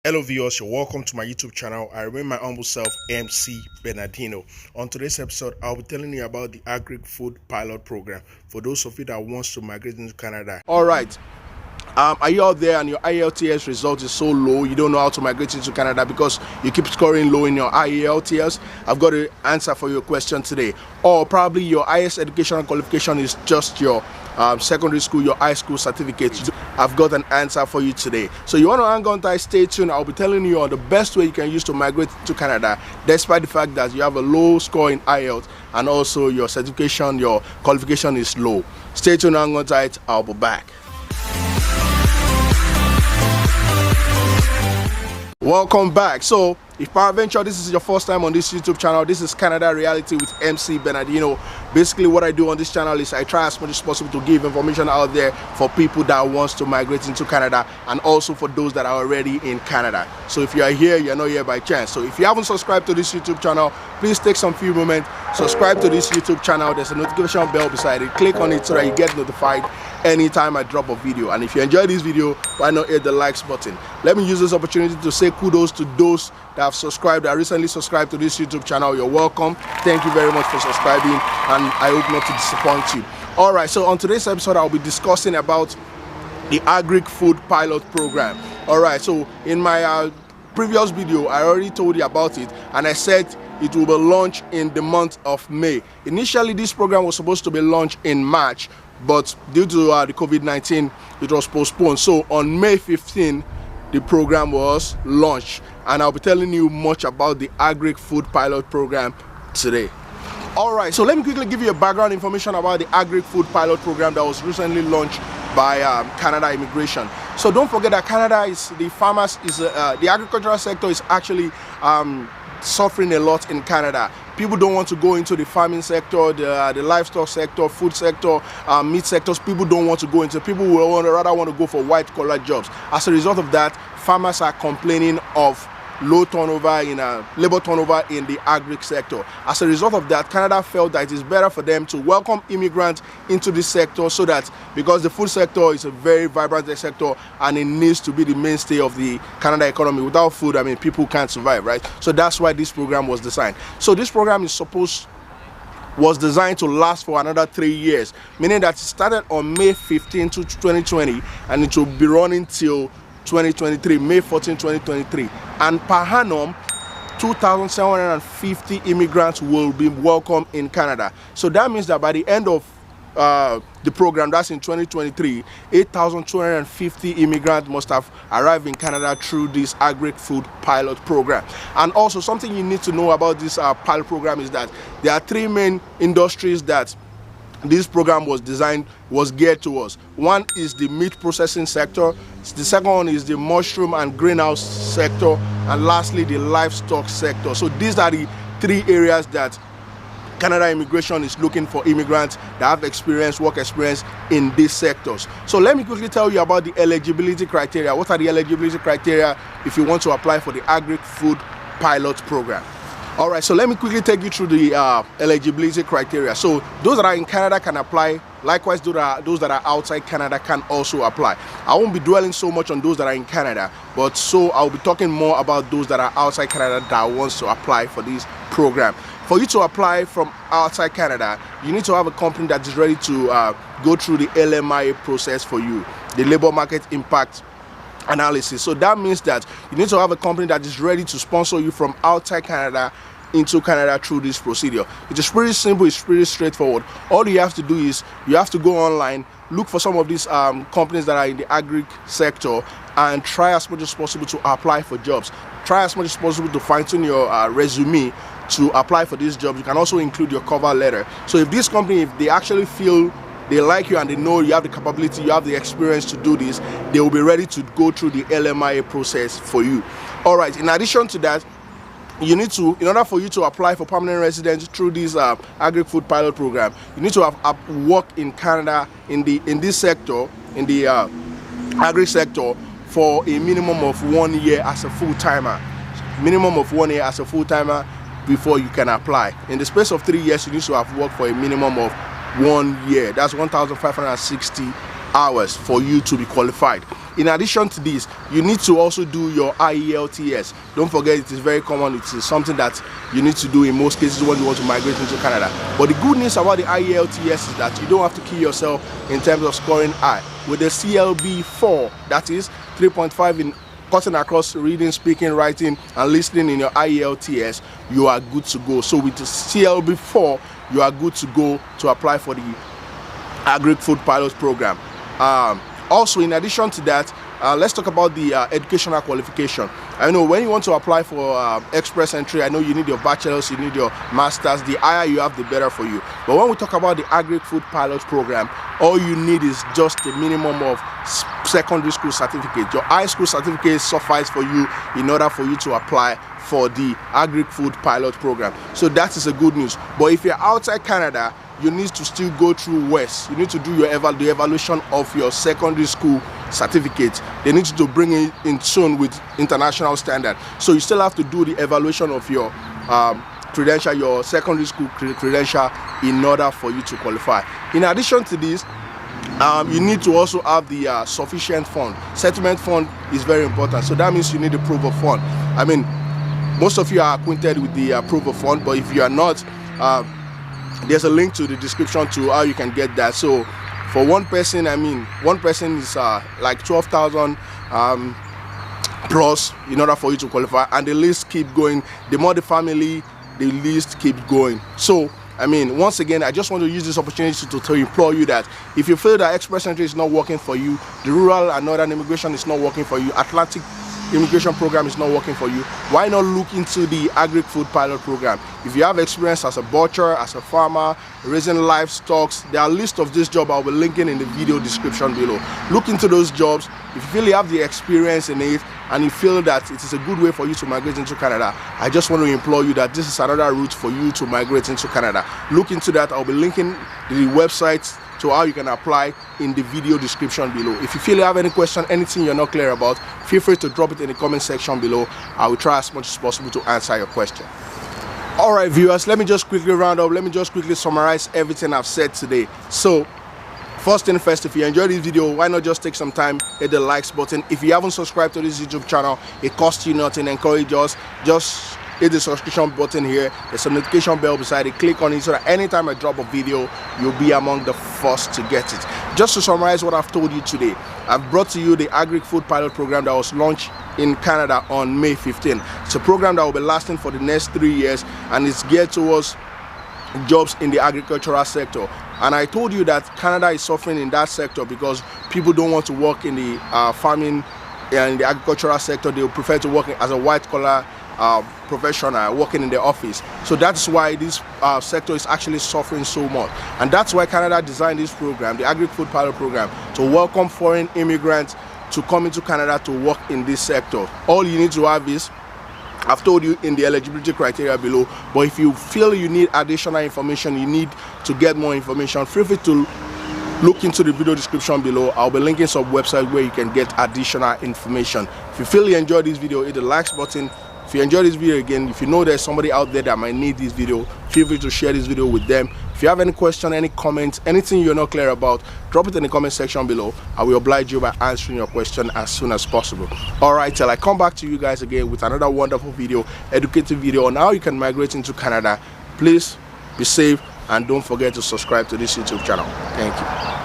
Hello viewers, you're welcome to my YouTube channel. I remain my humble self, MC Bernardino. On today's episode, I'll be telling you about the Agri-Food Pilot program for those of you that wants to migrate into Canada. All right. Are you out there and your IELTS result is so low you don't know how to migrate into Canada because you keep scoring low in your IELTS? I've got an answer for your question today. Or probably your highest educational qualification is just your secondary school, your high school certificate. I've got an answer for you today. So you want to hang on tight, stay tuned. I'll be telling you on the best way you can use to migrate to Canada despite the fact that you have a low score in IELTS and also your certification, your qualification is low. Stay tuned, hang on tight. I'll be back. Welcome back. So if peradventure this is your first time on this YouTube channel, this is Canada Reality with MC Bernardino. Basically what I do on this channel is I try as much as possible to give information out there for people that wants to migrate into Canada and also for those that are already in Canada. So if you are here, you're not here by chance. So if you haven't subscribed to this YouTube channel, please take some few moments, subscribe to this YouTube channel. There's a notification bell beside it. Click on it so that you get notified anytime I drop a video. And if you enjoy this video, why not hit the likes button? Let me use this opportunity to say kudos to those that have subscribed, that recently subscribed to this YouTube channel. You're welcome. Thank you very much for subscribing, and I hope not to disappoint you. All right, so on today's episode I'll be discussing about the Agric-Food Pilot program. All right, so in my previous video I already told you about it, and I said it will be launched in the month of May. Initially this program was supposed to be launched in March, but due to the COVID-19 it was postponed. So on May 15 the program was launched, and I'll be telling you much about the Agric-Food Pilot program today. All right, so let me quickly give you a background information about the Agri-Food Pilot program that was recently launched by Canada Immigration. So don't forget that Canada is the agricultural sector is actually suffering a lot in Canada. People don't want to go into the farming sector, the livestock sector, food sector, meat sectors. People don't want to go into. People will rather want to go for white-collar jobs. As a result of that, farmers are complaining of low turnover in labor turnover in the agri sector. As a result of that, Canada felt that it is better for them to welcome immigrants into this sector, so that because the food sector is a very vibrant sector and it needs to be the mainstay of the Canada economy. Without food, I mean, people can't survive, right? So that's why this program was designed. So this program was designed to last for another 3 years, meaning that it started on May 15 to 2020 and it will be running till 2023, May 14, 2023, and per annum 2,750 immigrants will be welcome in Canada. So that means that by the end of the program, that's in 2023, 8,250 immigrants must have arrived in Canada through this Agri-Food Pilot program. And also something you need to know about this pilot program is that there are three main industries that this program was geared towards. One is the meat processing sector, the second one is the mushroom and greenhouse sector, and lastly the livestock sector. So these are the three areas that Canada Immigration is looking for immigrants that have work experience in these sectors. So let me quickly tell you about the eligibility criteria. What are the eligibility criteria if you want to apply for the Agri-Food Pilot program? All right, so let me quickly take you through the eligibility criteria. So those that are in Canada can apply. Likewise, those that are outside Canada can also apply. I won't be dwelling so much on those that are in Canada, but so I'll be talking more about those that are outside Canada that wants to apply for this program. For you to apply from outside Canada, you need to have a company that is ready to go through the LMIA process for you, the labor market impact analysis. So that means that you need to have a company that is ready to sponsor you from outside Canada into Canada through this procedure. It is pretty simple, it's pretty straightforward. All you have to do is you have to go online, look for some of these companies that are in the agri sector, and try as much as possible to apply for jobs. Try as much as possible to fine-tune your resume to apply for these jobs. You can also include your cover letter. So if this company, if they actually feel they like you and they know you have the capability, you have the experience to do this, they will be ready to go through the LMIA process for you. All right, in addition to that, you need to, in order for you to apply for permanent residence through this Agri-Food Pilot program, you need to have worked in Canada in this sector, in the agri sector, for a minimum of 1 year as a full-timer. Minimum of 1 year as a full-timer before you can apply. In the space of 3 years, you need to have worked for a minimum of 1 year. That's 1,560 hours for you to be qualified. In addition to this, you need to also do your IELTS. Don't forget, it is very common. It is something that you need to do in most cases when you want to migrate into Canada. But the good news about the IELTS is that you don't have to kill yourself in terms of scoring high. With the CLB4, that is 3.5 in cutting across reading, speaking, writing, and listening in your IELTS, you are good to go. So with the CLB4, you are good to go to apply for the Agri-Food Pilot program. Also, in addition to that, let's talk about the educational qualification. I know when you want to apply for express entry, I know you need your bachelor's, you need your master's. The higher you have, the better for you. But when we talk about the Agri-Food Pilot program, all you need is just a minimum of secondary school certificate. Your high school certificate suffice for you in order for you to apply for the Agri-Food Pilot program. So that is a good news. But if you're outside Canada, you need to still go through WES. You need to do your the evaluation of your secondary school certificate. They need you to bring it in tune with international standard. So you still have to do the evaluation of your credential, your secondary school credential, in order for you to qualify. In addition to this, you need to also have the sufficient fund. Settlement fund is very important. So that means you need a proof of fund. I mean, most of you are acquainted with the proof of fund, but if you are not, there's a link to the description to how you can get that. So for one person, I mean, one person is like 12,000 plus in order for you to qualify, and the list keep going. The more the family, the list keeps going. So I mean, once again, I just want to use this opportunity to implore you that if you feel that express entry is not working for you, the rural and northern immigration is not working for you, Atlantic immigration program is not working for you, why not look into the Agri-Food Pilot program? If you have experience as a butcher, as a farmer, raising livestock, there are a list of this job I'll be linking in the video description below. Look into those jobs. If you feel you have the experience in it and you feel that it is a good way for you to migrate into Canada, I just want to implore you that this is another route for you to migrate into Canada. Look into that. I'll be linking the websites to how you can apply in the video description below. If you feel you have any question, anything you're not clear about, feel free to drop it in the comment section below. I will try as much as possible to answer your question. All right, viewers, let me just quickly round up. Let me just quickly summarize everything I've said today. So first thing first, if you enjoyed this video, why not just take some time, hit the likes button. If you haven't subscribed to this YouTube channel, it costs you nothing. Encourage us, just hit the subscription button here. There's a notification bell beside it. Click on it so that anytime I drop a video, you'll be among the first to get it. Just to summarize what I've told you today, I've brought to you the Agri-Food Pilot program that was launched in Canada on May 15. It's a program that will be lasting for the next 3 years, and it's geared towards jobs in the agricultural sector. And I told you that Canada is suffering in that sector because people don't want to work in the farming and in the agricultural sector. They would prefer to work as a white-collar professional working in the office. So that's why this sector is actually suffering so much, and that's why Canada designed this program, the Agri-Food Pilot program, to welcome foreign immigrants to come into Canada to work in this sector. All you need to have is, I've told you in the eligibility criteria below, but if you feel you need additional information, you need to get more information, feel free to look into the video description below. I'll be linking some websites where you can get additional information. If you feel you enjoyed this video, hit the likes button. If you enjoyed this video, again, if you know there's somebody out there that might need this video, feel free to share this video with them. If you have any question, any comments, anything you're not clear about, drop it in the comment section below. I will oblige you by answering your question as soon as possible. All right, till I come back to you guys again with another wonderful video, educative video on how you can migrate into Canada. Please be safe and don't forget to subscribe to this YouTube channel. Thank you.